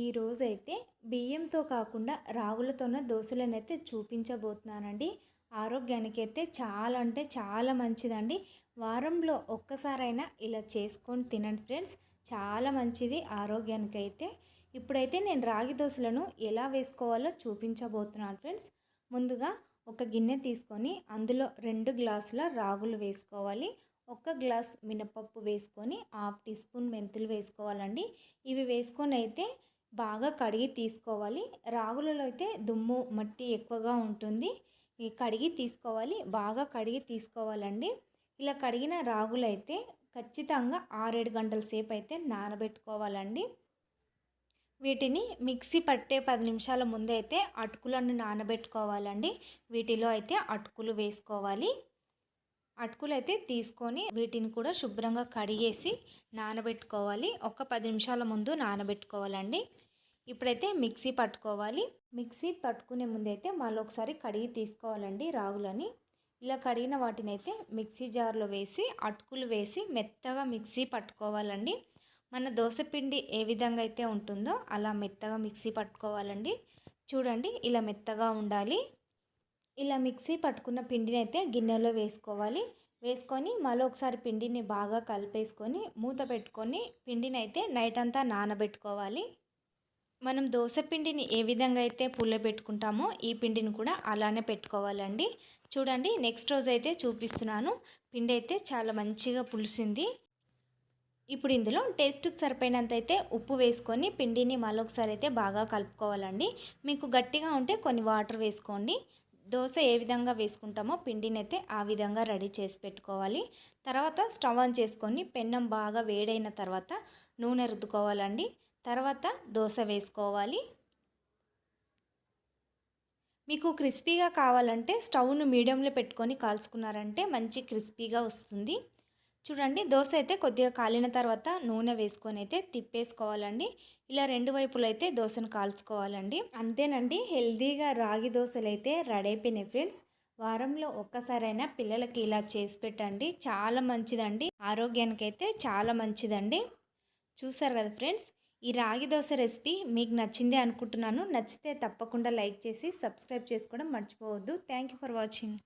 ఈరోజైతే బియ్యంతో కాకుండా రాగులతోనే దోశలనైతే చూపించబోతున్నానండి. ఆరోగ్యానికైతే చాలా అంటే చాలా మంచిదండి. వారంలో ఒక్కసారైనా ఇలా చేసుకొని తినండి ఫ్రెండ్స్. చాలా మంచిది ఆరోగ్యానికైతే. ఇప్పుడైతే నేను రాగి దోశలను ఎలా వేసుకోవాలో చూపించబోతున్నాను ఫ్రెండ్స్. ముందుగా ఒక గిన్నె తీసుకొని అందులో 2 గ్లాసుల రాగులు వేసుకోవాలి. 1 గ్లాస్ మినపప్పు వేసుకొని హాఫ్ టీ స్పూన్ మెంతులు వేసుకోవాలండి. ఇవి వేసుకొని అయితే బాగా కడిగి తీసుకోవాలి. రాగులలో అయితే దుమ్ము మట్టి ఎక్కువగా ఉంటుంది. ఈ కడిగి తీసుకోవాలి, బాగా కడిగి తీసుకోవాలండి. ఇలా కడిగిన రాగులైతే ఖచ్చితంగా 6-7 గంటల సేపు అయితే నానబెట్టుకోవాలండి. వీటిని మిక్సీ పట్టే 10 నిమిషాల ముందే అయితే అటుకులను నానబెట్టుకోవాలండి. వీటిలో అయితే అటుకులు వేసుకోవాలి. అటుకులు అయితే తీసుకొని వీటిని కూడా శుభ్రంగా కడిగేసి నానబెట్టుకోవాలి. ఒక 10 నిమిషాల ముందు నానబెట్టుకోవాలండి. ఇప్పుడైతే మిక్సీ పట్టుకోవాలి. మిక్సీ పట్టుకునే ముందైతే మళ్ళీ ఒకసారి కడిగి తీసుకోవాలండి రాగులని. ఇలా కడిగిన వాటిని అయితే మిక్సీ జార్లో వేసి అటుకులు వేసి మెత్తగా మిక్సీ పట్టుకోవాలండి. మన దోసపిండి ఏ విధంగా అయితే ఉంటుందో అలా మెత్తగా మిక్సీ పట్టుకోవాలండి. చూడండి ఇలా మెత్తగా ఉండాలి. ఇలా మిక్సీ పట్టుకున్న పిండిని అయితే గిన్నెలో వేసుకోవాలి. వేసుకొని మళ్ళీ ఒకసారి పిండిని బాగా కలిపేసుకొని మూత పెట్టుకొని పిండిని అయితే నైట్ అంతా నానబెట్టుకోవాలి. మనం దోశ పిండిని ఏ విధంగా అయితే పుల్లబెట్టుకుంటామో ఈ పిండిని కూడా అలానే పెట్టుకోవాలండి. చూడండి నెక్స్ట్ రోజు అయితే చూపిస్తున్నాను. పిండి అయితే చాలా మంచిగా పులిసింది. ఇప్పుడు ఇందులో టేస్ట్కి సరిపోయినంత అయితే ఉప్పు వేసుకొని పిండిని మళ్ళొకసారి అయితే బాగా కలుపుకోవాలండి. మీకు గట్టిగా ఉంటే కొన్ని వాటర్ వేసుకోండి. దోశ ఏ విధంగా వేసుకుంటామో పిండిని అయితే ఆ విధంగా రెడీ చేసి పెట్టుకోవాలి. తర్వాత స్టవ్ ఆన్ చేసుకొని పెన్నం బాగా వేడైన తర్వాత నూనె రుద్దుకోవాలండి. తర్వాత దోశ వేసుకోవాలి. మీకు క్రిస్పీగా కావాలంటే స్టవ్ను మీడియంలో పెట్టుకొని కాల్చుకున్నారంటే మంచి క్రిస్పీగా వస్తుంది. చూడండి దోశ అయితే కొద్దిగా కాలిన తర్వాత నూనె వేసుకొని అయితే తిప్పేసుకోవాలండి. ఇలా 2 వైపులు అయితే దోశను కాల్చుకోవాలండి. అంతేనండి, హెల్తీగా రాగి దోశలు అయితే రెడీ అయిపోయినాయి ఫ్రెండ్స్. వారంలో ఒక్కసారైనా పిల్లలకి ఇలా చేసి పెట్టండి. చాలా మంచిదండి, ఆరోగ్యానికైతే చాలా మంచిదండి. చూసారు కదా ఫ్రెండ్స్, ఈ రాగి దోశ రెసిపీ మీకు నచ్చిందే అనుకుంటున్నాను. నచ్చితే తప్పకుండా లైక్ చేసి సబ్స్క్రైబ్ చేసుకోవడం మర్చిపోవద్దు. Thank you for watching.